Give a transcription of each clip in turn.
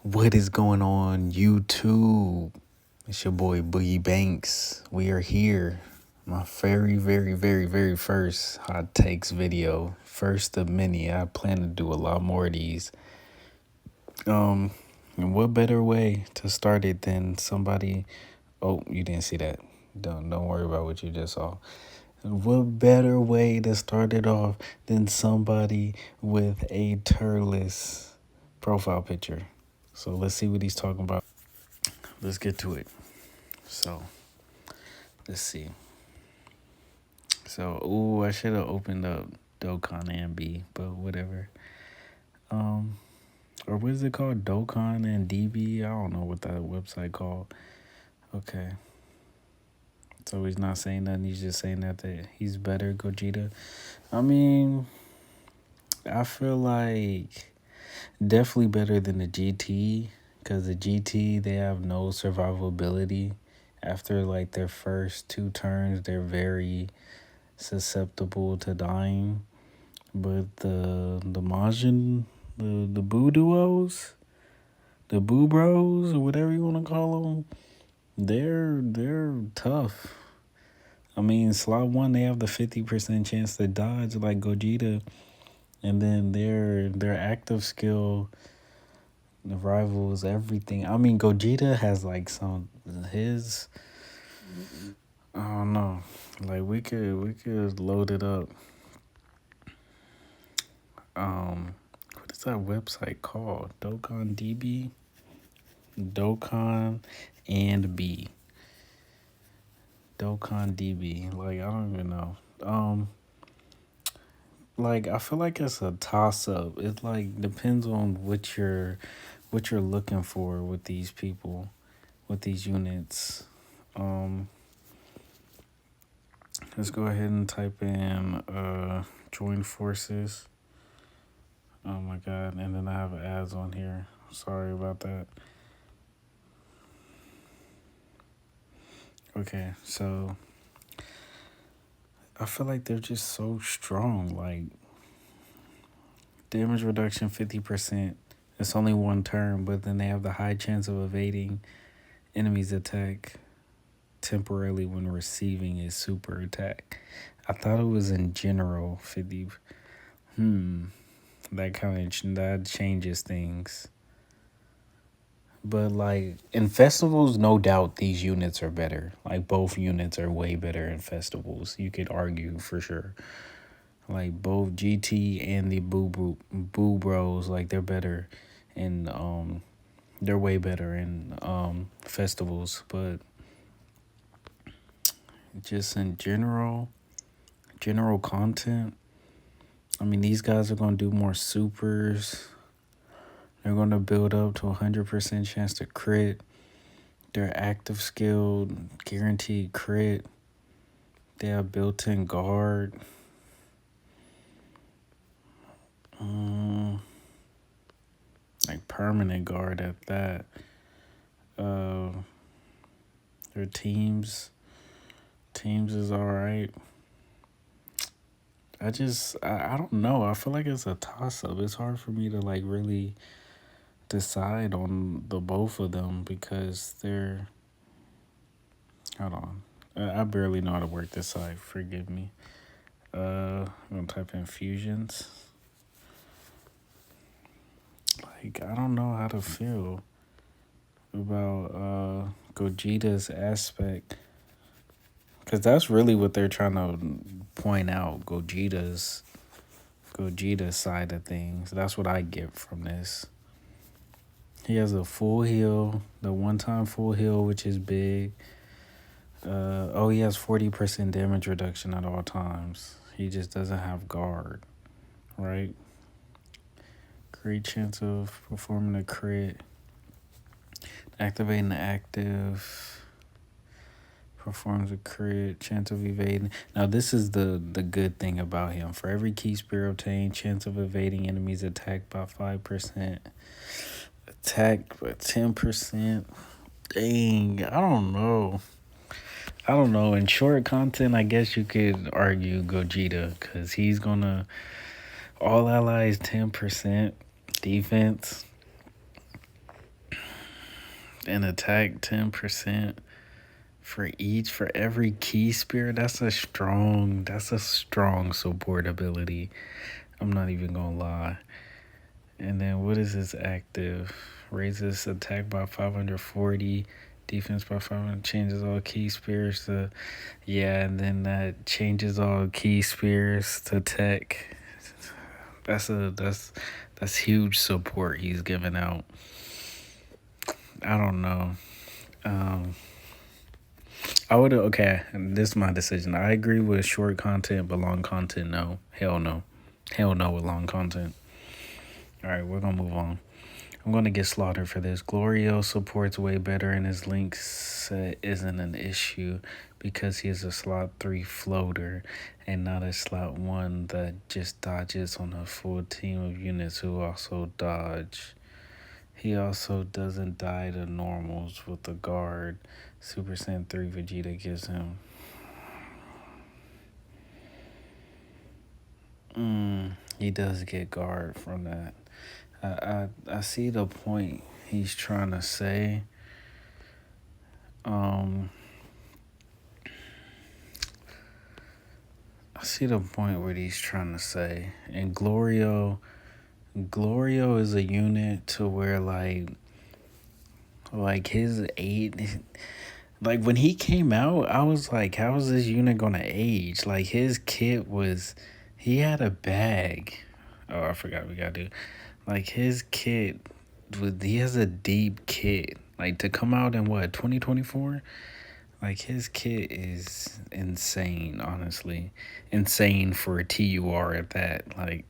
What is going on, YouTube? It's your boy Boogie Banks. We are here. My very first hot takes video. First of many. I plan to do a lot more of these. And what better way to start it than somebody? Oh, you didn't see that. Don't worry about what you just saw. What better way to start it off than somebody with a turtless profile picture? So let's see what he's talking about. Let's get to it. So let's see. So I should have opened up Dokkan and B, but whatever. Or what is it called? Dokkan and DB? I don't know what that website called. Okay. So he's not saying nothing. He's just saying that he's better, Gogeta. I mean, I feel like definitely better than the GT, because the GT, they have no survivability. After like their first two turns, they're very susceptible to dying. But the Majin, the Boo duos, the Boo Bros, or whatever you want to call them, they're tough. I mean, slot one, they have the 50% chance to dodge like Gogeta, and then their active skill, the rivals everything. I mean, Gogeta has like his. I don't know. Like we could load it up. What is that website called? Dokkan DB? Dokkan and B. Dokkan DB. Like I don't even know. Like I feel like it's a toss up. It like depends on what you're looking for with these people, with these units. Let's go ahead and type in join forces. Oh my god, and then I have ads on here. Sorry about that. Okay, so I feel like they're just so strong. Like damage reduction 50%. It's only one turn, but then they have the high chance of evading enemy's attack temporarily when receiving a super attack. I thought it was in general 50. That changes things. But like in festivals, no doubt these units are better. Like both units are way better in festivals. You could argue for sure. Like both GT and the Boo Bros, like they're better, and they're way better in festivals. But just in general content, I mean, these guys are gonna do more supers. They're gonna build up to 100% chance to crit. Their active skill guaranteed crit. They have built-in guard. Like permanent guard at that. Their teams is alright. I don't know. I feel like it's a toss-up. It's hard for me to like really decide on the both of them because they're. Hold on. I barely know how to work this site. Forgive me. I'm gonna type in fusions. Like I don't know how to feel about Gogeta's aspect, because that's really what they're trying to point out. Gogeta's side of things. That's what I get from this. He has a full heal, the one-time full heal, which is big. He has 40% damage reduction at all times. He just doesn't have guard, right? Great chance of performing a crit. Activating the active. Performs a crit. Chance of evading. Now, this is the good thing about him. For every key spear obtained, chance of evading enemies attack by 5%. Attack by 10%. Dang, I don't know. In short content, I guess you could argue Gogeta, because he's gonna all allies 10% defense. and attack 10% for every key spear. That's a strong support ability. I'm not even gonna lie. And then what is his active? Raises attack by 540, defense by 500, changes all key spears to, yeah, and then that changes all key spears to tech. That's huge support he's giving out. I don't know. Um, I would okay. This is my decision. I agree with short content, but long content, no. Hell no with long content. All right, we're gonna move on. I'm gonna get slaughtered for this. Glorio supports way better, and his link set isn't an issue because he is a slot 3 floater and not a slot 1 that just dodges on a full team of units who also dodge. He also doesn't die to normals with the guard. Super Saiyan 3 Vegeta gives him. He does get guard from that. I see the point he's trying to say. I see the point what he's trying to say. And Glorio is a unit to where like his age, like when he came out, I was like, how is this unit gonna age? Like his kit was, he had a bag. Oh, I forgot we gotta do. Like his kit, he has a deep kit. Like to come out in what 2024. Like his kit is insane, honestly. Insane for a TUR at that. Like,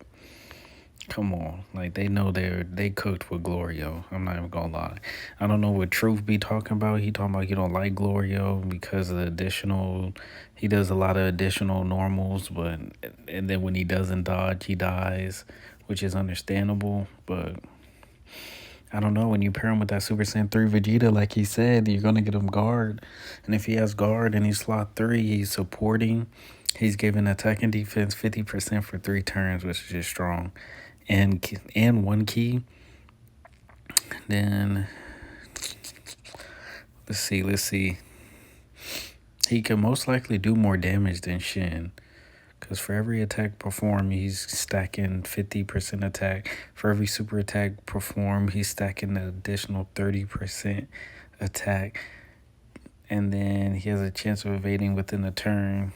come on. Like they know they cooked with Glorio. I'm not even gonna lie. I don't know what Truth be talking about. He talking about he don't like Glorio because of the additional, he does a lot of additional normals, but and then when he doesn't dodge, he dies, which is understandable, but I don't know. When you pair him with that Super Saiyan 3 Vegeta, like he said, you're going to get him guard. And if he has guard and he's slot 3, he's supporting. He's giving attack and defense 50% for 3 turns, which is just strong. And 1 key. Then, let's see. He can most likely do more damage than Shin. Because for every attack performed, he's stacking 50% attack. For every super attack performed, he's stacking an additional 30% attack. And then he has a chance of evading within a turn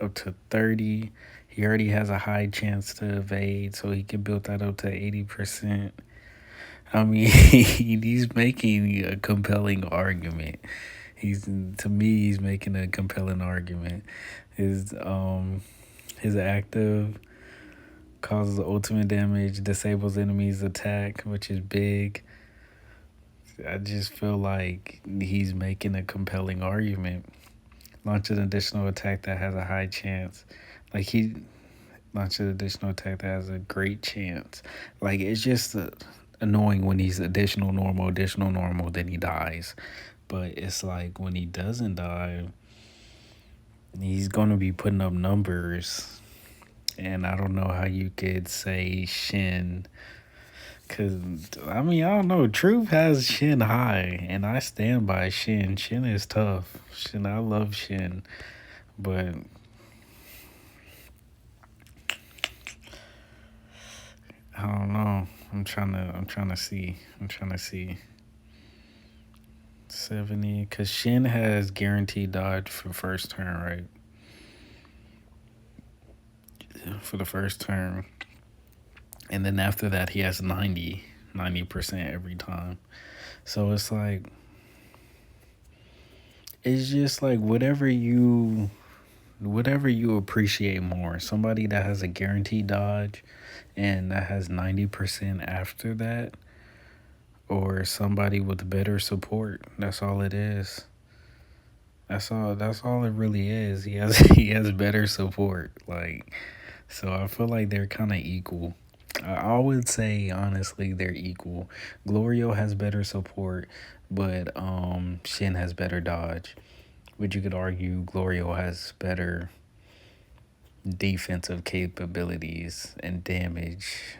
up to 30. He already has a high chance to evade, so he can build that up to 80%. I mean, he's making a compelling argument. He's making a compelling argument. His active causes ultimate damage, disables enemies' attack, which is big. I just feel like he's making a compelling argument. Launch an additional attack that has a high chance. Like he launches an additional attack that has a great chance. Like it's just annoying when he's additional normal, then he dies. But it's like when he doesn't die, he's gonna be putting up numbers, and I don't know how you could say Shin, cause I mean I don't know. Truth has Shin high, and I stand by Shin. Shin is tough. I love Shin, but I don't know. I'm trying to see. 70, cause Shin has guaranteed dodge for first turn, right? For the first turn. And then after that he has 90% every time. So it's like, it's just like whatever you appreciate more. Somebody that has a guaranteed dodge and that has 90% after that, or somebody with better support. That's all it is. That's all it really is. He has better support. Like, so I feel like they're kind of equal. I would say honestly they're equal. Glorio has better support, but Shin has better dodge. Which you could argue Glorio has better defensive capabilities and damage.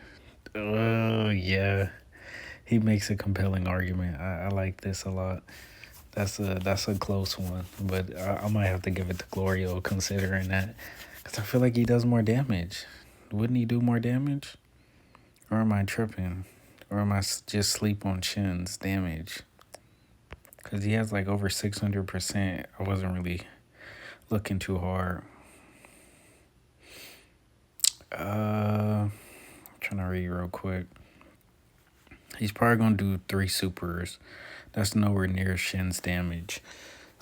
Oh yeah. he makes a compelling argument. I like this a lot. That's a close one, but I might have to give it to Glorio considering that, because I feel like he does more damage. Wouldn't he do more damage? Or am I tripping? Or am I just sleep on Shin's damage? Because he has like over 600%. I wasn't really looking too hard. I'm trying to read real quick. He's probably going to do 3 supers. That's nowhere near Shin's damage.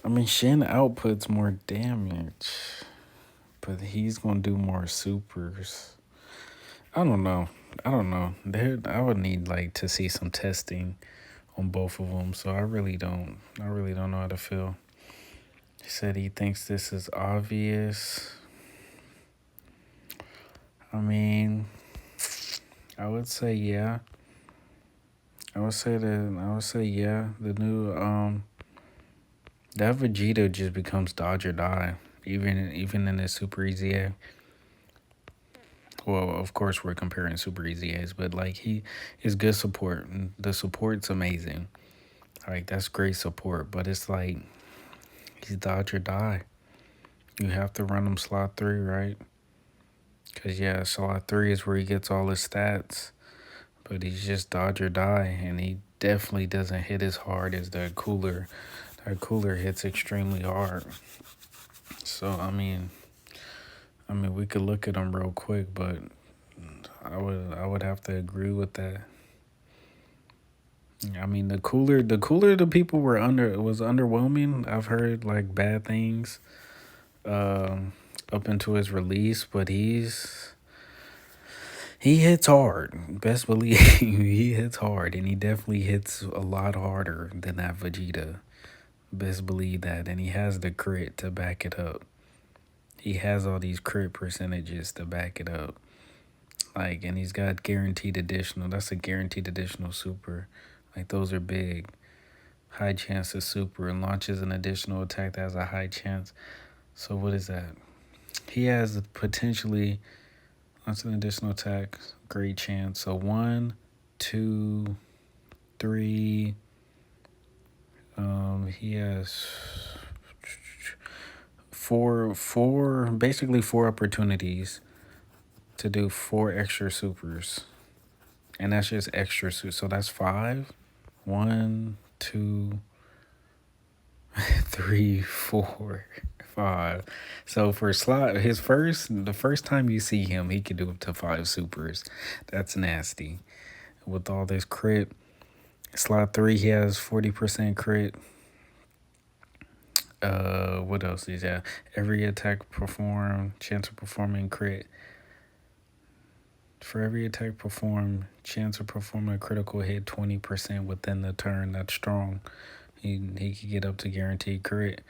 I mean, Shin outputs more damage, but he's going to do more supers. I don't know. I would need like to see some testing on both of them, so I really don't know how to feel. He said he thinks this is obvious. I mean, I would say yeah. I would say yeah. The new that Vegeta just becomes dodge or die, even in the Super Easy A. Well, of course we're comparing Super Easy A's, but like he is good support. The support's amazing. Like that's great support, but it's like he's dodge or die. You have to run him slot 3, right? Cause yeah, slot 3 is where he gets all his stats, but he's just dodge or die, and he definitely doesn't hit as hard as the cooler. That cooler hits extremely hard. So I mean, we could look at him real quick, but I would have to agree with that. I mean, the cooler the people were was underwhelming. I've heard like bad things up into his release, but he hits hard. Best believe he hits hard, and he definitely hits a lot harder than that Vegeta. Best believe that, and he has the crit to back it up. He has all these crit percentages to back it up. Like, and he's got guaranteed additional. That's a guaranteed additional super. Like, those are big. High chance of super, and launches an additional attack that has a high chance. So what is that? He has potentially launch an additional attack. Great chance. So 1, 2, 3. He has basically 4 opportunities to do 4 extra supers. And that's just extra super. So that's 5. 1, 2, 3, 4, 5. So for slot, the first time you see him, he could do up to 5 supers. That's nasty. With all this crit, slot 3, he has 40% crit. What else is that? Every attack performed, chance of performing crit. For every attack performed, chance of performing a critical hit 20% within the turn. That's strong. He could get up to guaranteed crit.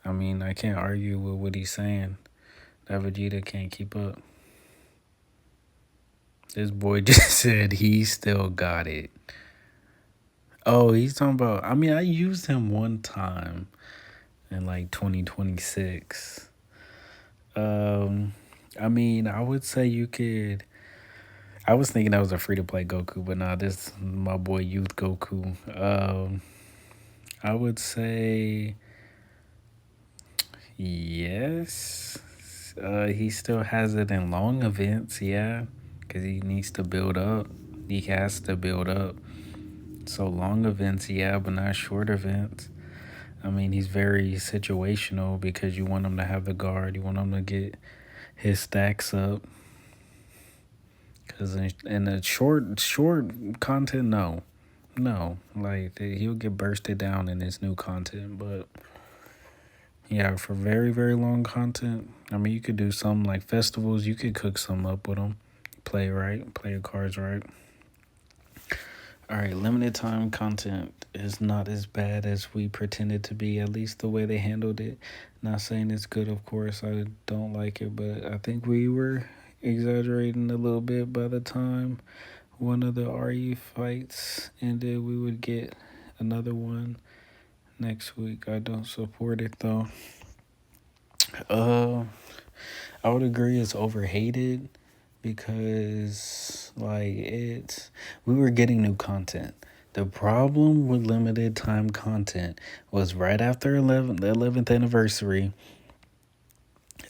I mean, I can't argue with what he's saying. That Vegeta can't keep up. This boy just said he still got it. Oh, he's talking about, I mean, I used him one time in like 2026. I mean, I would say you could. I was thinking that was a free to play Goku, but nah, this is my boy Youth Goku. I would say yes. He still has it in long events, yeah, because he needs to build up. He has to build up. So long events, yeah, but not short events. I mean, he's very situational because you want him to have the guard. You want him to get his stacks up. Because in the short content, no. Like, he'll get bursted down in this new content. But, yeah, for very, very long content, I mean, you could do some, like, festivals. You could cook some up with them. Play right. Play your cards right. All right, limited time content is not as bad as we pretended to be, at least the way they handled it. Not saying it's good, of course. I don't like it, but I think we were exaggerating a little bit by the time one of the RE fights ended. We would get another one next week. I don't support it, though. I would agree it's overhated because, like, we were getting new content. The problem with limited time content was right after the 11th anniversary.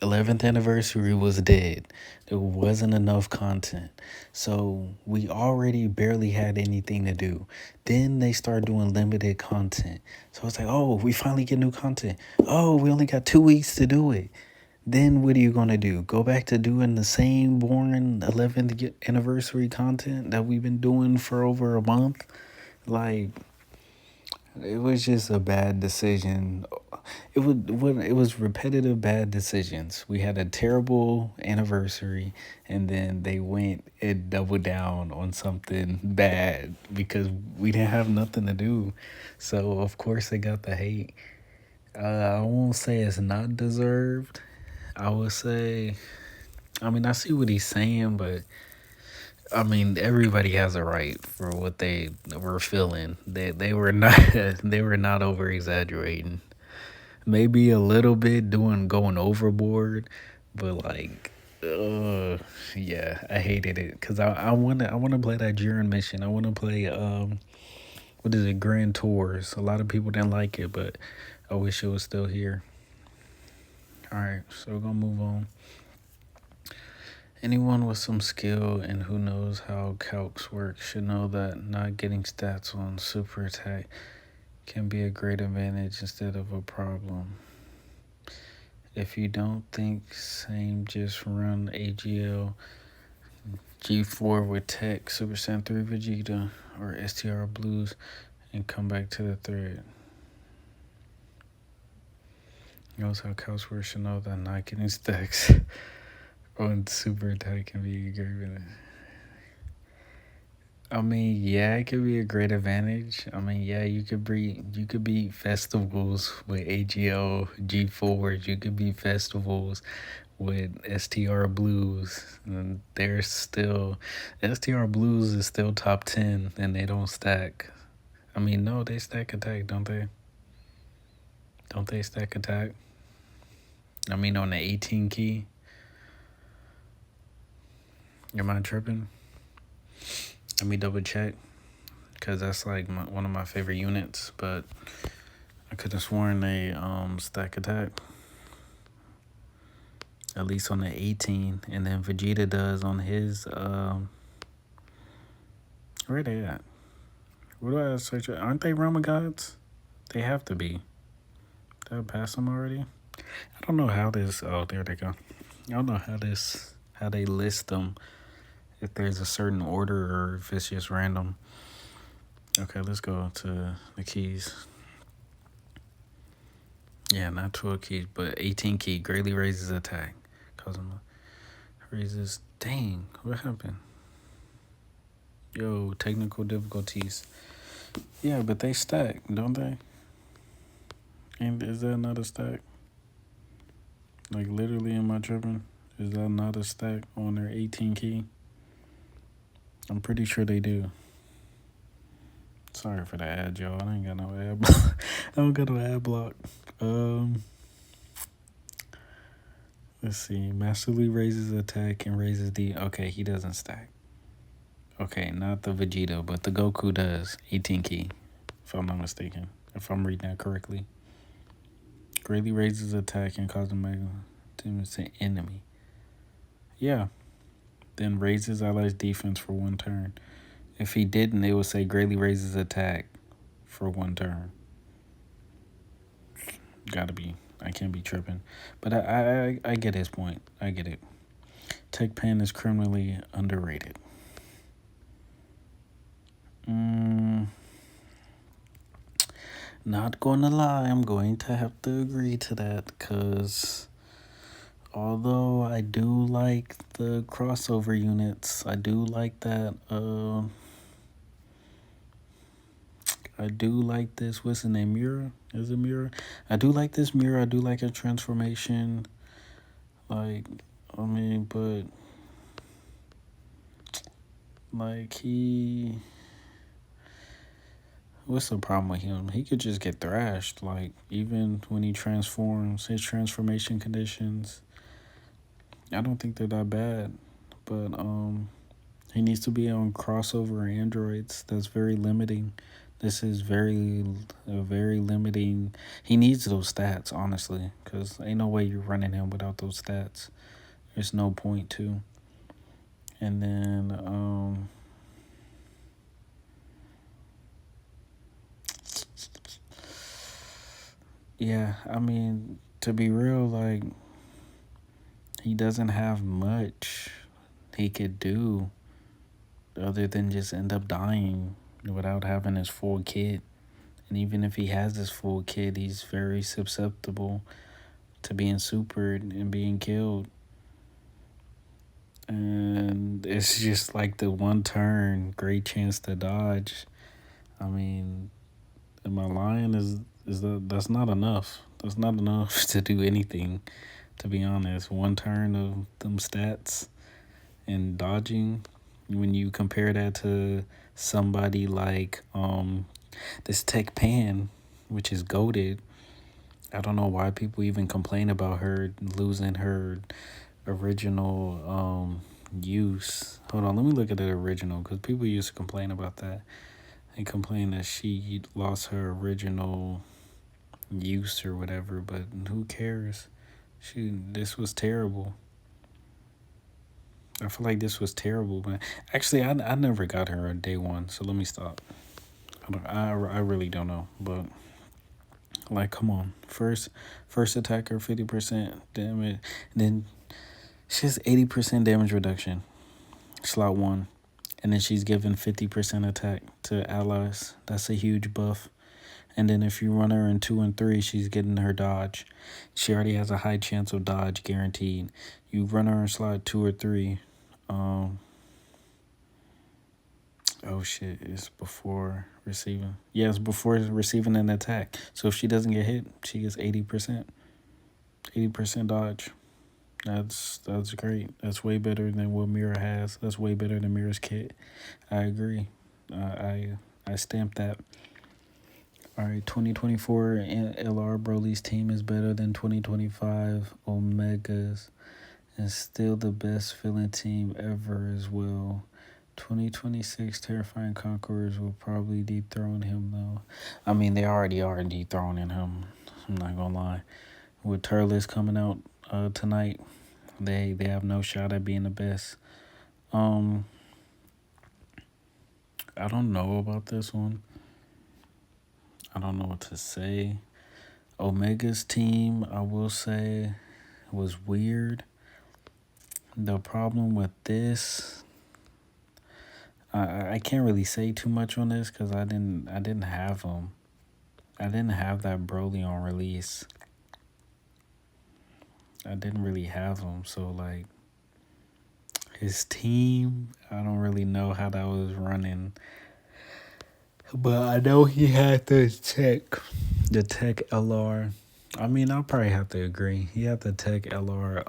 11th anniversary was dead. There wasn't enough content. So we already barely had anything to do. Then they started doing limited content. So it's like, oh, we finally get new content. Oh, we only got 2 weeks to do it. Then what are you going to do? Go back to doing the same boring 11th anniversary content that we've been doing for over a month? Like, it was just a bad decision. It was repetitive bad decisions. We had a terrible anniversary, and then they went and doubled down on something bad because we didn't have nothing to do. So of course they got the hate. I won't say it's not deserved. I would say, I mean, I see what he's saying, but I mean, everybody has a right for what they were feeling. They were not they were not over exaggerating. Maybe a little bit doing going overboard, but like, yeah, I hated it because I wanna play that Jiren mission. I wanna play what is it, Grand Tours. A lot of people didn't like it, but I wish it was still here. All right, so we're gonna move on. Anyone with some skill and who knows how calcs work should know that not getting stats on super attack can be a great advantage instead of a problem. If you don't think same, just run AGL G4 with Tech, Super Saiyan 3 Vegeta, or STR Blues and come back to the thread. Knows how calcs work should know that not getting stacks on super attack can be a great advantage. I mean, yeah, it could be a great advantage. I mean, yeah, you could beat festivals with AGL G4s. You could beat festivals with STR Blues, and they're still STR Blues is still top 10, and they don't stack. I mean, no, they stack attack, don't they? Don't they stack attack? I mean, on the 18 key. Am I tripping? Let me double check, because that's like one of my favorite units, but I could have sworn they stack attack. At least on the 18, and then Vegeta does on his where they at? What do I search? Aren't they Roma gods? They have to be. Did I pass them already? I don't know how this. Oh, there they go. I don't know how they list them. If there's a certain order or if it's just random. Okay, let's go to the keys. Yeah, not 12 keys, but 18 key. Greatly raises attack. Cause him raises. Dang, what happened? Yo, technical difficulties. Yeah, but they stack, don't they? And is that not a stack? Like, literally, am I tripping? Is that not a stack on their 18 key? I'm pretty sure they do. Sorry for the ad, y'all. I ain't got no ad block. I don't got no ad block. Let's see. Masterly raises attack and raises the. Okay, he doesn't stack. Okay, not the Vegeta, but the Goku does. 18 key, if I'm not mistaken. If I'm reading that correctly. Greatly raises attack and causes Mega damage to enemy. Yeah. Then raises allies defense for 1 turn. If he didn't, it would say greatly raises attack for 1 turn. Gotta be. I can't be tripping. But I get his point. I get it. Tech Pen is criminally underrated. Not gonna lie, I'm going to have to agree to that, because although I do like the crossover units, I do like that, I do like this, what's the name, Mira? Is it Mira? I do like this Mira, I do like a transformation, like, I mean, but, like, what's the problem with him? He could just get thrashed. Like, even when he transforms, his transformation conditions, I don't think they're that bad. But He needs to be on crossover androids. That's very limiting. This is very limiting. He needs those stats, honestly, because ain't no way you're running him without those stats. There's no point to. And then, yeah, I mean, to be real, like, he doesn't have much he could do other than just end up dying without having his full kit. And even if he has his full kit, he's very susceptible to being supered and being killed. And it's just like the one turn, great chance to dodge. I mean, am I lying? That's not enough. That's not enough to do anything, to be honest. One turn of them stats and dodging, when you compare that to somebody like this Tech Pan, which is goated. I don't know why people even complain about her losing her original use. Hold on, let me look at the original, because people used to complain about that. They complain that she lost her original use or whatever, but who cares? This was terrible. I feel like this was terrible, but actually, I never got her on day one, so let me stop. I really don't know, but like, come on, first attacker 50% damage, then she has 80% damage reduction, slot one, and then she's given 50% attack to allies. That's a huge buff. And then if you run her in 2 and 3, she's getting her dodge. She already has a high chance of dodge guaranteed. You run her in slot 2 or 3. Oh shit, it's before receiving. Yeah, it's before receiving an attack. So if she doesn't get hit, she gets 80%. 80% dodge. That's great. That's way better than what Mira has. That's way better than Mira's kit. I agree. I stamp that. All right, 2024 LR Broly's team is better than 2025 Omegas, and still the best feeling team ever as well. 2026 Terrifying Conquerors will probably dethrone him though. I mean, they already are dethroning him. I'm not gonna lie. With Turles coming out tonight, they have no shot at being the best. I don't know about this one. I don't know what to say. Omega's team, I will say, was weird. The problem with this, I can't really say too much on this because I didn't have them. I didn't have that Broly on release. I didn't really have him, so like his team, I don't really know how that was running. But I know he had the tech LR. I mean, I'll probably have to agree. He had the tech LR.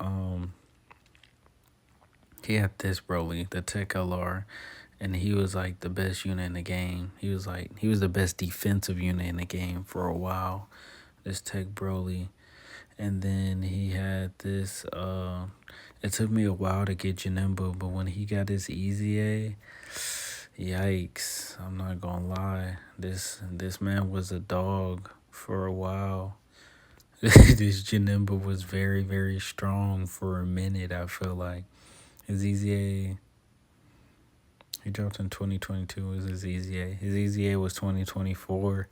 He had this Broly, the tech LR, and he was like the best unit in the game. He was the best defensive unit in the game for a while. This tech Broly, and then he had this. It took me a while to get Janemba, but when he got his Easy A. Yikes, I'm not gonna lie. This man was a dog for a while. This Janemba was very, very strong for a minute, I feel like. His Easy A, he dropped in 2022 was his Easy A. His Easy A was 2024.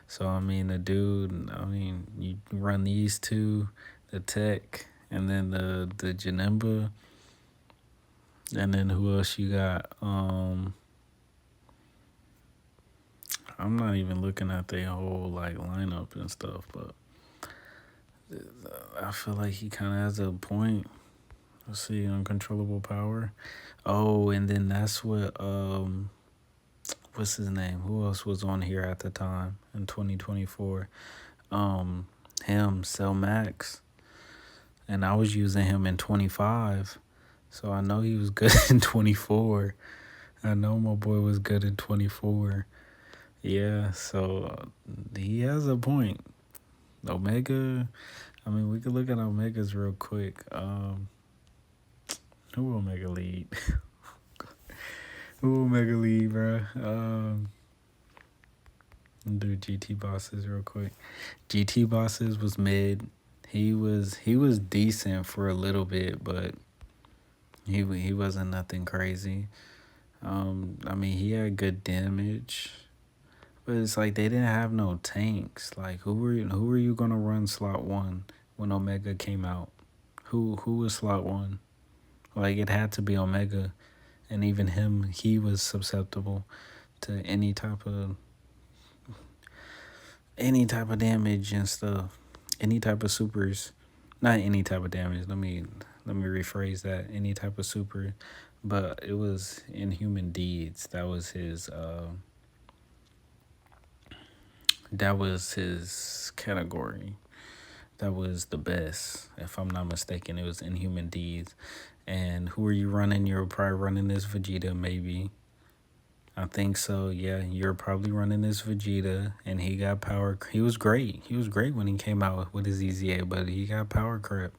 So, I mean, the dude, you run these two, the tech, and then the Janemba, and then who else you got? I'm not even looking at their whole like lineup and stuff, but I feel like he kind of has a point. Let's see, uncontrollable power. Oh, and then that's what what's his name? Who else was on here at the time in 2024? Him, Cell Max, and I was using him in 25, so I know he was good in 24. I know my boy was good in 24. Yeah, so he has a point. Omega, I mean, we could look at Omegas real quick. Who Omega lead? Omega Lee, bro. Do GT bosses real quick. GT bosses was mid. He was decent for a little bit, but he wasn't nothing crazy. I mean he had good damage, but it's like they didn't have no tanks. Like who were you gonna run slot one when Omega came out? Who was slot one? Like it had to be Omega, and even him, he was susceptible to any type of damage and stuff, any type of supers, not any type of damage. Let me rephrase that. Any type of super, but it was inhuman deeds. That was his category. That was the best, if I'm not mistaken. It was inhuman deeds. And who are you running? You're probably running this Vegeta, maybe. I think so. Yeah, you're probably running this Vegeta, and he got power. He was great. He was great when he came out with his EZA, but he got power creep.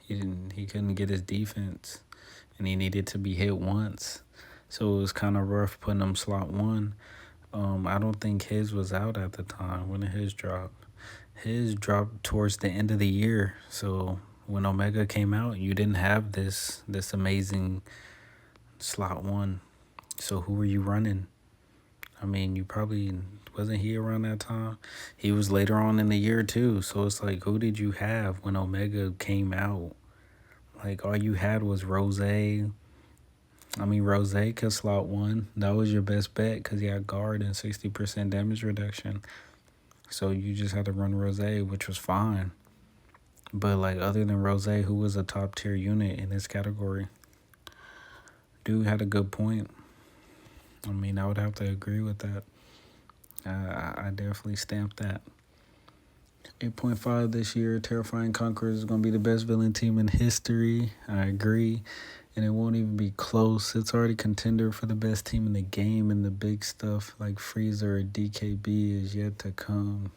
He didn't. He couldn't get his defense, and he needed to be hit once. So it was kind of rough putting him slot one. I don't think his was out at the time. When did his drop? His dropped towards the end of the year. So when Omega came out, you didn't have this amazing slot one. So who were you running? I mean, you probably wasn't he around that time. He was later on in the year too. So it's like, who did you have when Omega came out? Like all you had was Rose. I mean, Rose could slot one. That was your best bet because he had guard and 60% damage reduction. So you just had to run Rose, which was fine. But like other than Rose, who was a top tier unit in this category? Dude had a good point. I mean, I would have to agree with that. I definitely stamped that. 8.5 this year. Terrifying Conquerors is going to be the best villain team in history. I agree. And it won't even be close. It's already contender for the best team in the game, and the big stuff like Frieza or DKB is yet to come.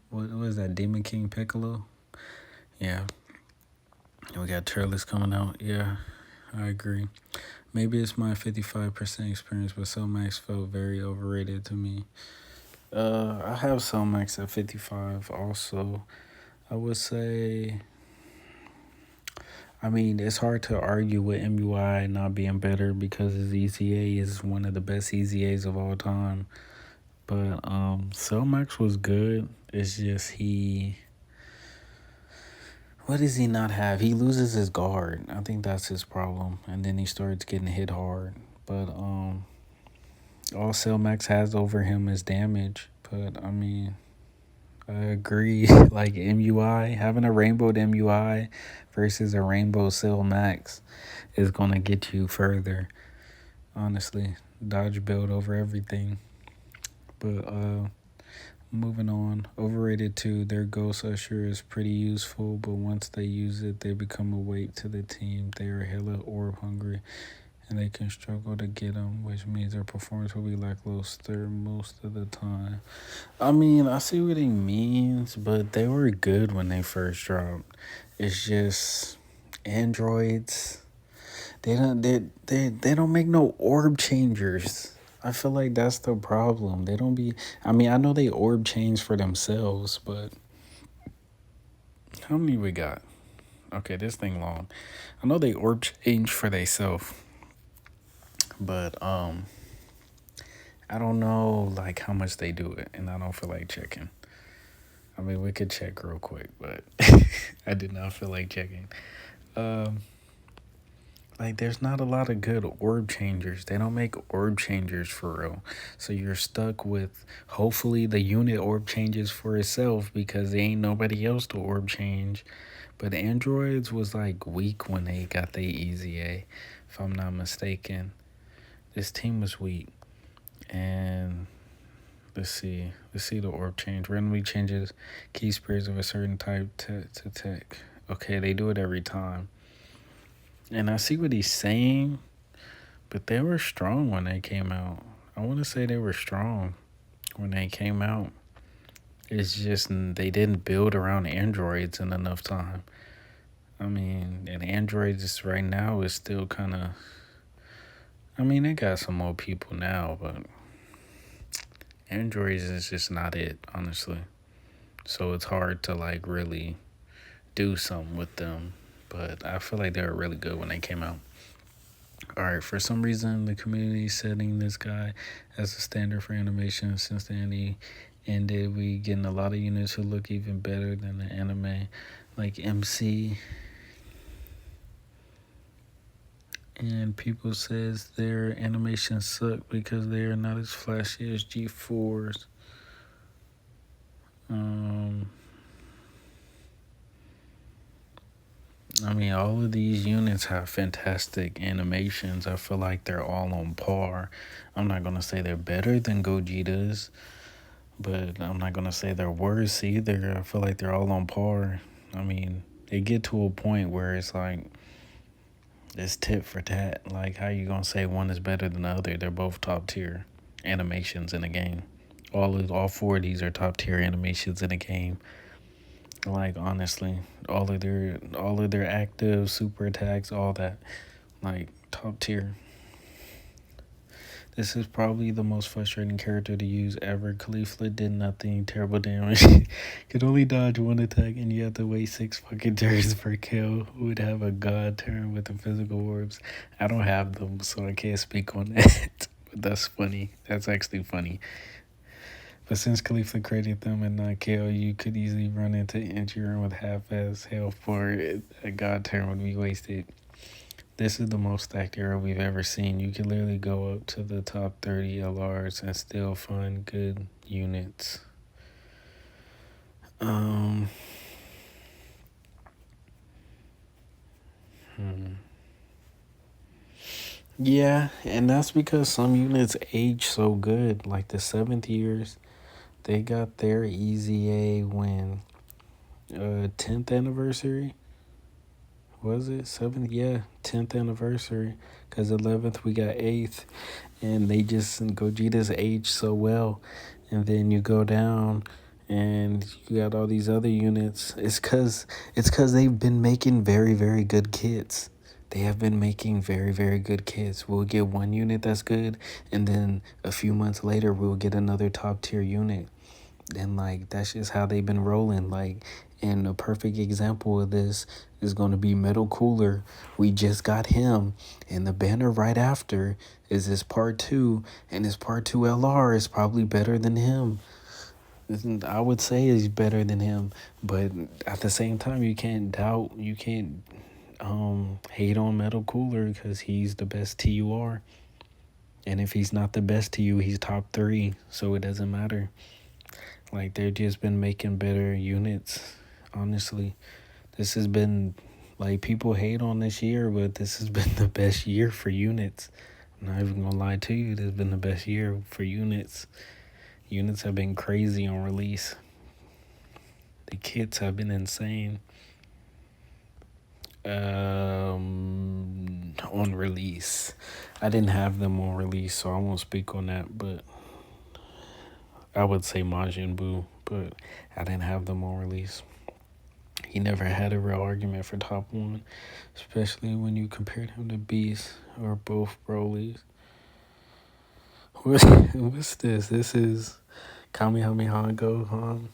What was that? Demon King Piccolo? Yeah. And we got Turles coming out. Yeah, I agree. Maybe it's my 55% experience, but Max felt very overrated to me. I have Max at 55 also. I would say, I mean, it's hard to argue with MUI not being better because his EZA is one of the best EZAs of all time. But Max was good. It's just what does he not have? He loses his guard. I think that's his problem. And then he starts getting hit hard. But all Max has over him is damage. But I mean, I agree. Like MUI, having a rainbowed MUI versus a rainbow Max is gonna get you further. Honestly, dodge build over everything. But moving on, overrated too. Their Ghost Usher is pretty useful, but once they use it, they become a weight to the team. They are hella orb hungry, and they can struggle to get them, which means their performance will be lackluster most of the time. I mean, I see what he means, but they were good when they first dropped. It's just androids. They don't make no orb changers. I feel like that's the problem. They don't be. I mean, I know they orb change for themselves, but how many we got? Okay, this thing long. I know they orb change for themselves, but I don't know like how much they do it, and I don't feel like checking. I mean, we could check real quick, but I did not feel like checking. Like, there's not a lot of good orb changers. They don't make orb changers for real. So you're stuck with, hopefully, the unit orb changes for itself because there ain't nobody else to orb change. But androids was, like, weak when they got their EZA, if I'm not mistaken. This team was weak. And let's see the orb change. Randomly changes key sprays of a certain type to tech. Okay, they do it every time. And I see what he's saying, but they were strong when they came out. I want to say they were strong when they came out. It's just they didn't build around androids in enough time. I mean, and androids right now is still kind of, I mean, they got some more people now, but androids is just not it, honestly. So it's hard to like really do something with them. But I feel like they were really good when they came out. All right, for some reason, the community is setting this guy as a standard for animation since the anime ended. We getting a lot of units who look even better than the anime, like MC. And people says their animations suck because they are not as flashy as G4's. I mean, all of these units have fantastic animations. I feel like they're all on par. I'm not gonna say they're better than Gogeta's, but I'm not gonna say they're worse either. I feel like they're all on par. I mean, they get to a point where it's like it's tit for tat. Like, how you gonna say one is better than the other? They're both top tier animations in a game. All four of these are top tier animations in a game. Like, honestly, all of their active super attacks, all that, like, top tier. This is probably the most frustrating character to use ever. Caulifla did nothing, terrible damage. Could only dodge one attack, and you have to wait 6 fucking turns per kill. Who would have a god turn with the physical orbs? I don't have them, so I can't speak on that. But that's funny. That's actually funny. But since Khalifa created them and not KO, you could easily run into injury with half-ass health for it. A god turn would be wasted. This is the most stacked era we've ever seen. You can literally go up to the top 30 LRs and still find good units. Yeah, and that's because some units age so good. Like the 7th years, they got their Easy A when 10th anniversary. Was it 7th? Yeah, 10th anniversary. Because 11th we got 8th, and they just Gogeta's aged so well, and then you go down, and you got all these other units. It's cause they've been making very, very good kits. They have been making very, very good kits. We'll get one unit that's good, and then a few months later we'll get another top tier unit. And like that's just how they've been rolling. Like, and a perfect example of this is going to be Metal Cooler. We just got him, and the banner right after is his part 2, and his part 2 LR is probably better than him. I would say he's better than him, but at the same time, you can't hate on Metal Cooler because he's the best TUR. And if he's not the best to you, he's top 3, so it doesn't matter. Like, they've just been making better units, honestly. This has been, like, people hate on this year, but this has been the best year for units. I'm not even gonna lie to you, this has been the best year for units. Units have been crazy on release. The kits have been insane. On release. I didn't have them on release, so I won't speak on that, but I would say Majin Buu, but I didn't have them on release. He never had a real argument for top 1, especially when you compared him to Beast or both Broly's. What's this? This is Kamehameha Gohan.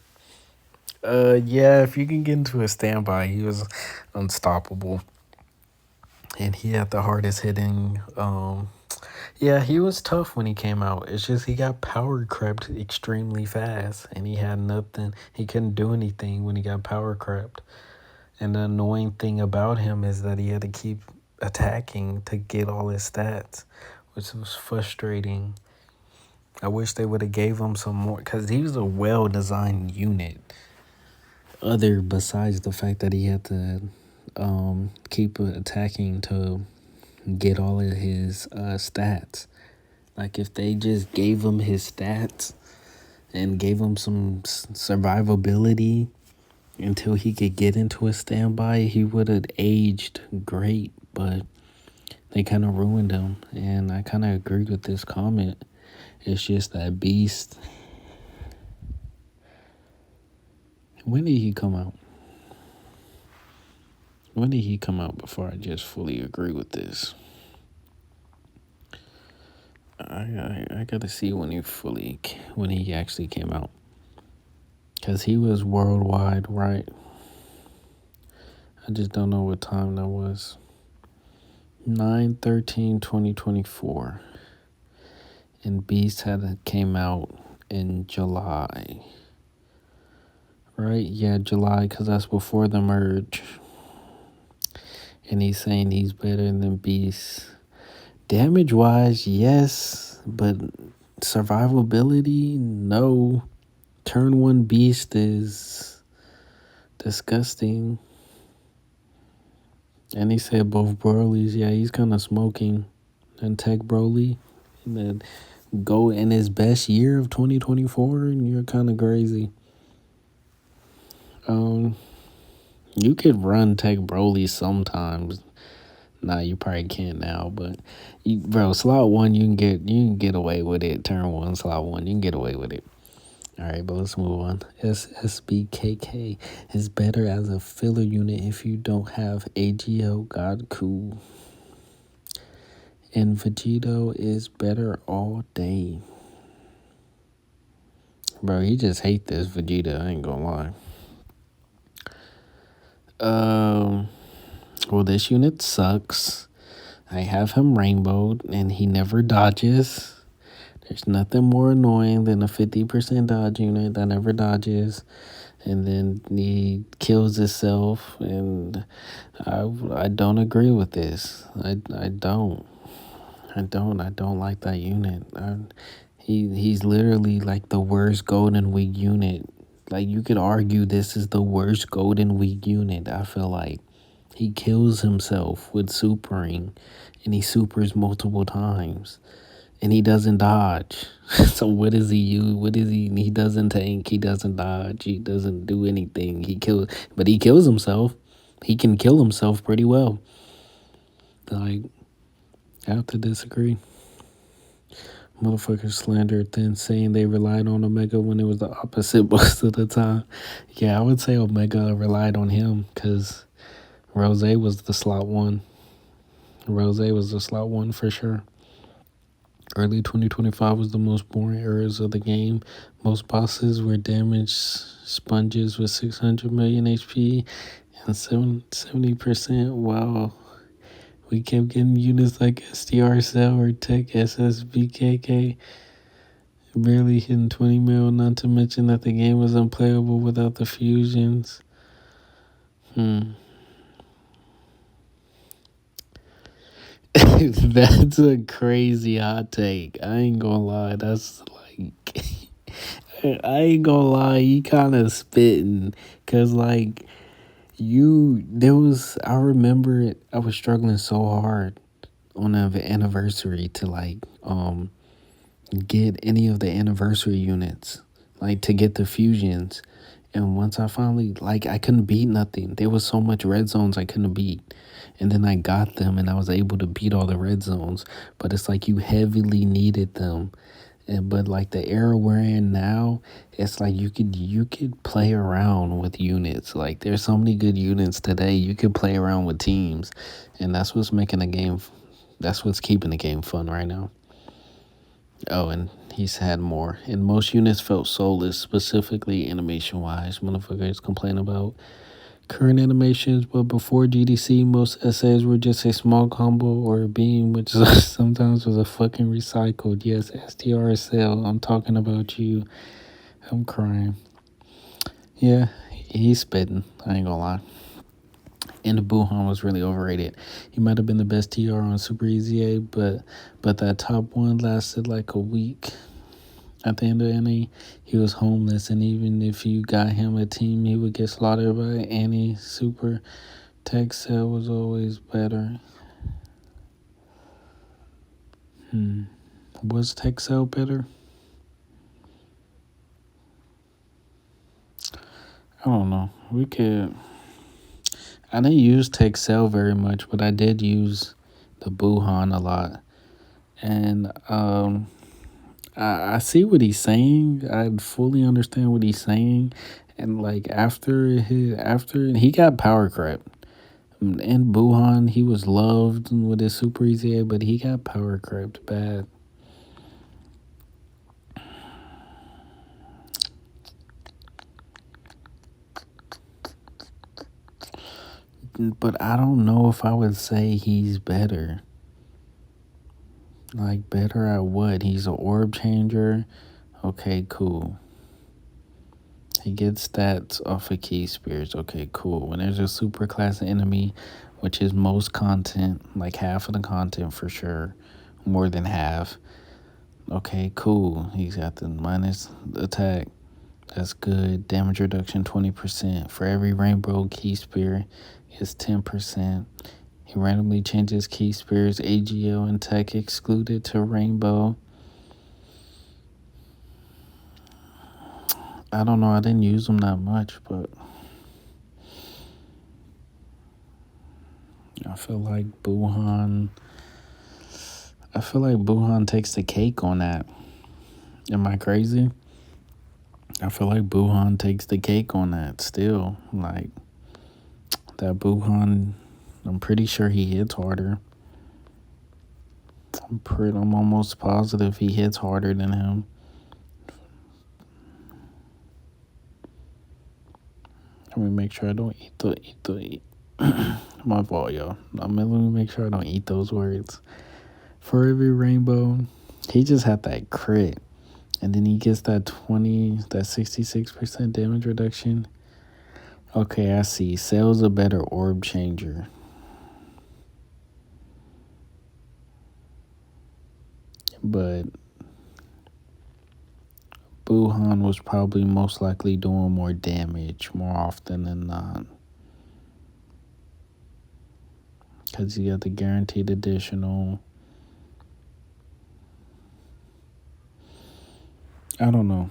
Yeah, if you can get into a standby, he was unstoppable. And he had the hardest hitting. Yeah, he was tough when he came out. It's just he got power crept extremely fast, and he had nothing. He couldn't do anything when he got power crept. And the annoying thing about him is that he had to keep attacking to get all his stats, which was frustrating. I wish they would have gave him some more, because he was a well-designed unit. Other besides the fact that he had to keep attacking to get all of his stats. Like, if they just gave him his stats and gave him some survivability until he could get into a standby, he would have aged great. But they kind of ruined him, and I kind of agree with this comment. It's just that Beast. When did he come out? When did he come out before I just fully agree with this? I gotta see when he actually came out, because he was worldwide, right? I just don't know what time that was. 9/13/2024, and Beast had came out in July, right? Yeah, July, because that's before the merge. And he's saying he's better than Beast. Damage wise, yes, but survivability, no. Turn 1 Beast is disgusting. And he said both Broly's, yeah, he's kind of smoking. And Tech Broly, and then go in his best year of 2024, and you're kind of crazy. You could run Tech Broly sometimes. Nah, you probably can't now, but bro, slot 1 you can get away with it. Turn 1 slot 1 you can get away with it. All right, but let's move on. SSBKK is better as a filler unit if you don't have AGL Godku. And Vegito is better all day. Bro, he just hate this Vegeta, I ain't gonna lie. Well, this unit sucks. I have him rainbowed, and he never dodges. There's nothing more annoying than a 50% dodge unit that never dodges, and then he kills himself, and I don't agree with this. I don't. I don't like that unit. He's literally like the worst Golden Week unit. Like, you could argue this is the worst Golden Week unit. I feel like he kills himself with supering, and he supers multiple times, and he doesn't dodge. So what is he use? What is he? He doesn't tank. He doesn't dodge. He doesn't do anything. He kills himself. He can kill himself pretty well. Like, I have to disagree. Motherfuckers slandered then saying they relied on Omega when it was the opposite most of the time. Yeah, I would say Omega relied on him because Rose was the slot 1. Rose was the slot 1 for sure. Early 2025 was the most boring eras of the game. Most bosses were damaged sponges with 600 million HP and 70%. Wow. We kept getting units like SDR Cell or Tech SSBKK. Barely hitting 20 mil, not to mention that the game was unplayable without the fusions. That's a crazy hot take. I ain't gonna lie. That's like, I ain't gonna lie. He kind of spitting. Cause like, I remember I was struggling so hard on the anniversary to like, get any of the anniversary units, like to get the fusions. And once I finally, like, I couldn't beat nothing. There was so much red zones I couldn't beat. And then I got them and I was able to beat all the red zones. But it's like you heavily needed them. But like the era we're in now, it's like you could play around with units. Like, there's so many good units today. You could play around with teams. And that's what's keeping the game fun right now. Oh, and he's had more. And most units felt soulless, specifically animation-wise. Motherfuckers complain about current animations, but before GDC, most essays were just a small combo or a beam, which sometimes was a fucking recycled. Yes, STRSL, I'm talking about you. I'm crying. Yeah, he's spitting. I ain't gonna lie. And the Buhan was really overrated. He might have been the best TR on Super Easy A, but that top one lasted like a week. At the end of Annie, he was homeless, and even if you got him a team, he would get slaughtered by Annie. Super Tech Cell was always better. Was Tech Cell better? I don't know. I didn't use Tech Cell very much, but I did use the Buhan a lot. And I see what he's saying. I fully understand what he's saying. And like after he got power crept. In Buhan, he was loved with his Super Easy A, but he got power crept bad. but I don't know if I would say he's better. Like, better at what? He's an orb changer. Okay, cool. He gets stats off of key spears. Okay, cool. When there's a super class enemy, which is most content, like half of the content for sure, more than half. Okay, cool. He's got the minus attack. That's good. Damage reduction 20%. For every rainbow key spear, it's 10%. He randomly changes key spears, AGL, and tech excluded to rainbow. I don't know. I didn't use them that much, but I feel like Buhan. I feel like Buhan takes the cake on that. Am I crazy? I feel like Buhan takes the cake on that still. Like, that Buhan, I'm pretty sure he hits harder. I'm almost positive he hits harder than him. Let me make sure I don't eat. My fault, y'all. Let me make sure I don't eat those words. For every rainbow, he just had that crit. And then he gets that 66% damage reduction. Okay, I see. Cell's a better orb changer. But Buhan was probably most likely doing more damage more often than not. Because he got the guaranteed additional. I don't know.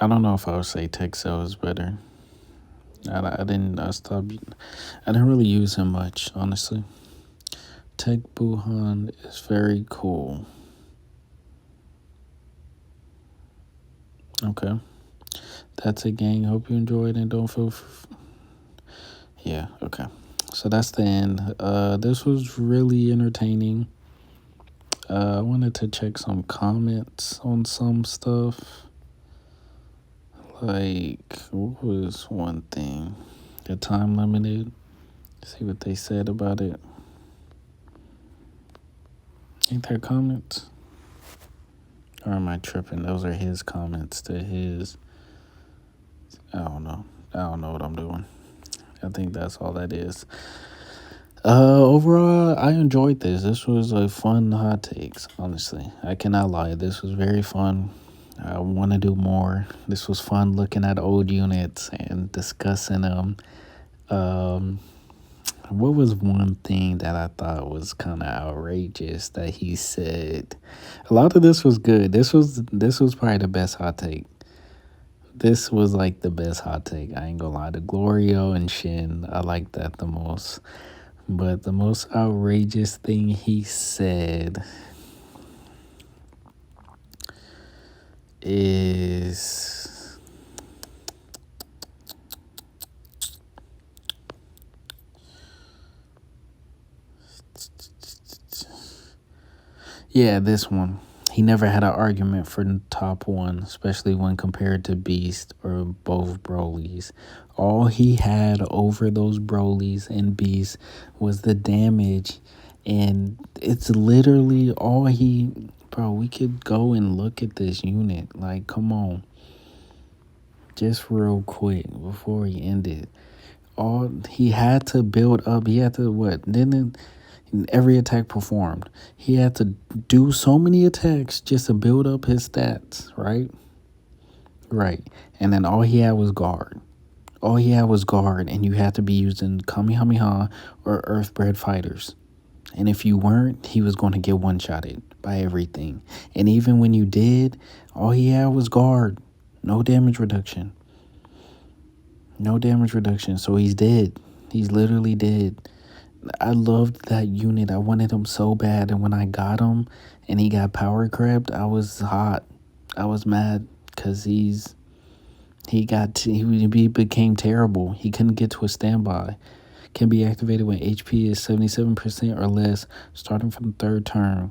I don't know if I would say Tech Cell is better. I didn't really use him much, honestly. Tech Buhan is very cool. Okay. That's it, gang. Hope you enjoyed and don't feel... Yeah, okay. So that's the end. This was really entertaining. I wanted to check some comments on some stuff. Like, what was one thing? The time limited. See what they said about it. Ain't there comments? Or am I tripping? Those are his comments to his... I don't know. I don't know what I'm doing. I think that's all that is. Overall, I enjoyed this. This was a fun hot takes, honestly. I cannot lie. This was very fun. I want to do more. This was fun looking at old units and discussing them. What was one thing that I thought was kind of outrageous that he said? A lot of this was good. This was probably the best hot take. This was like the best hot take. I ain't gonna lie. The Glorio and Shin, I like that the most. But the most outrageous thing he said is... Yeah, this one. He never had an argument for top one, especially when compared to Beast or both Brolys. All he had over those Brolys and Beast was the damage. And it's literally all he... Bro, we could go and look at this unit. Like, come on. Just real quick before he ended. All he had to build up. He had to what? Then every attack performed. He had to do so many attacks just to build up his stats, right? Right. And then all he had was guard. All he had was guard, and you had to be using Kamehameha or Earthbred fighters. And if you weren't, he was going to get one-shotted by everything. And even when you did, all he had was guard. No damage reduction. No damage reduction. So he's dead. He's literally dead. I loved that unit. I wanted him so bad. And when I got him and he got power crept, I was hot. I was mad because he became terrible. He couldn't get to a standby. Can be activated when HP is 77% or less, starting from the third turn.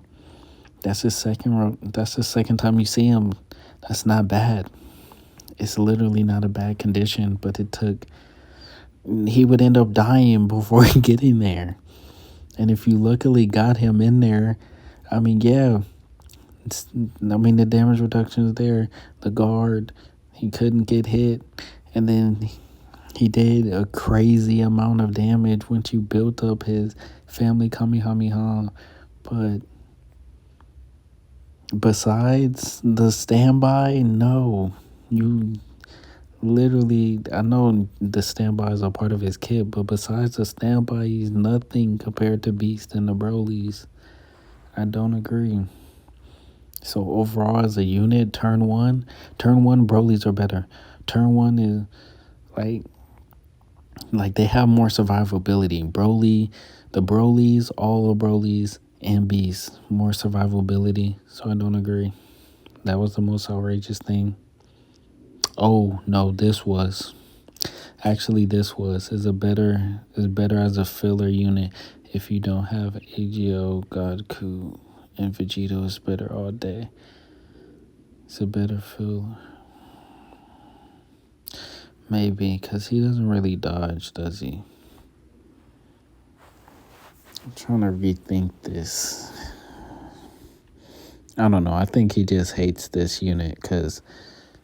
That's the second time you see him. That's not bad. It's literally not a bad condition, but it took he would end up dying before getting there. And if you luckily got him in there, I mean, yeah, I mean, the damage reduction is there. The guard, he couldn't get hit. And then he did a crazy amount of damage once you built up his family Kamehameha. But besides the standby, no. You literally, I know the standby is a part of his kit, but besides the standby, he's nothing compared to Beast and the Brolys. I don't agree. So overall, as a unit, turn one Brolys are better. Turn one is like they have more survivability. The Brolys, all the Brolys and Beast, more survivability. So I don't agree. That was the most outrageous thing. Oh no, this was is better as a filler unit if you don't have AGO, Godku, and Vegito is better all day. It's a better filler. Maybe, because he doesn't really dodge, does he? I'm trying to rethink this. I don't know. I think he just hates this unit because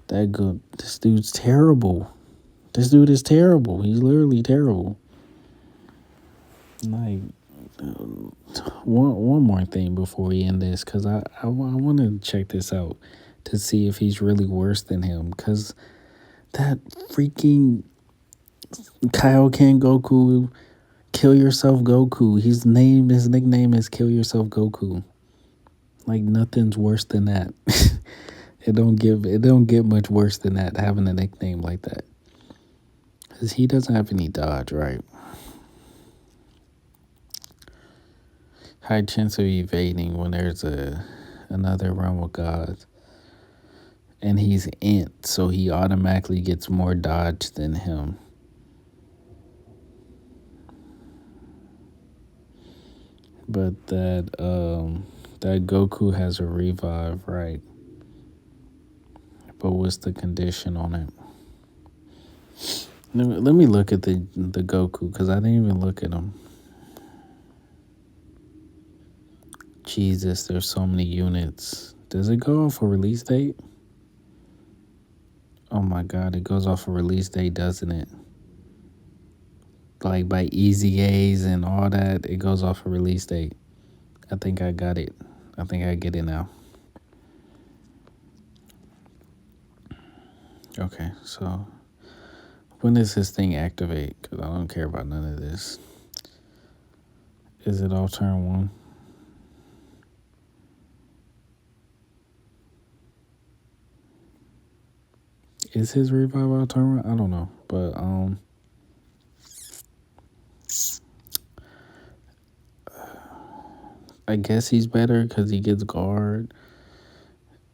this dude's terrible. This dude is terrible. He's literally terrible. Like, one more thing before we end this, because I want to check this out to see if he's really worse than him. Because that freaking Kaioken Goku, Kill Yourself Goku. His nickname is Kill Yourself Goku. Like, nothing's worse than that. It don't get much worse than that, having a nickname like that. Because he doesn't have any dodge, right? High chance of evading when there's another realm of gods. And he's Int, so he automatically gets more dodge than him. But that Goku has a revive, right? But what's the condition on it? Let me look at the Goku, because I didn't even look at him. Jesus, there's so many units. Does it go off a release date? Oh my god, it goes off a release date, doesn't it? Like by Easy A's and all that, it goes off a release date. I think I got it. I think I get it now. Okay, so when does this thing activate? Because I don't care about none of this. Is it all turn one? Is his revive all turn one? I don't know. But I guess he's better because he gets guard.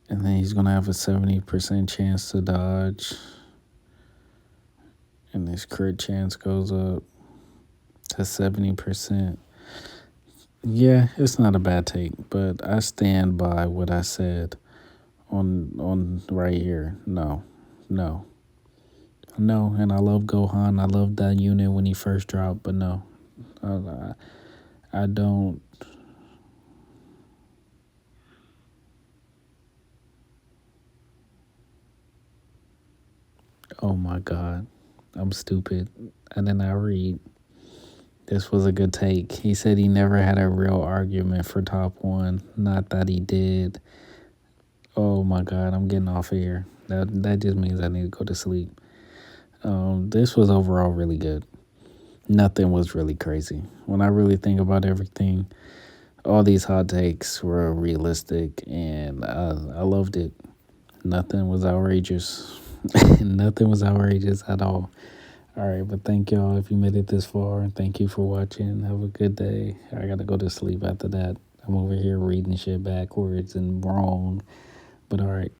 And then he's going to have a 70% chance to dodge. And his crit chance goes up to 70%. Yeah, it's not a bad take, but I stand by what I said on right here. No. And I love Gohan. I love that unit when he first dropped, but no. I don't. Oh my god. I'm stupid. And then I read. This was a good take. He said he never had a real argument for top one. Not that he did. Oh my god, I'm getting off of here. That just means I need to go to sleep. This was overall really good. Nothing was really crazy. When I really think about everything, all these hot takes were realistic, and I loved it. Nothing was outrageous. Nothing was outrageous at all. All right, but thank y'all if you made it this far, and thank you for watching. Have a good day. I gotta go to sleep after that. I'm over here reading shit backwards and wrong, but all right.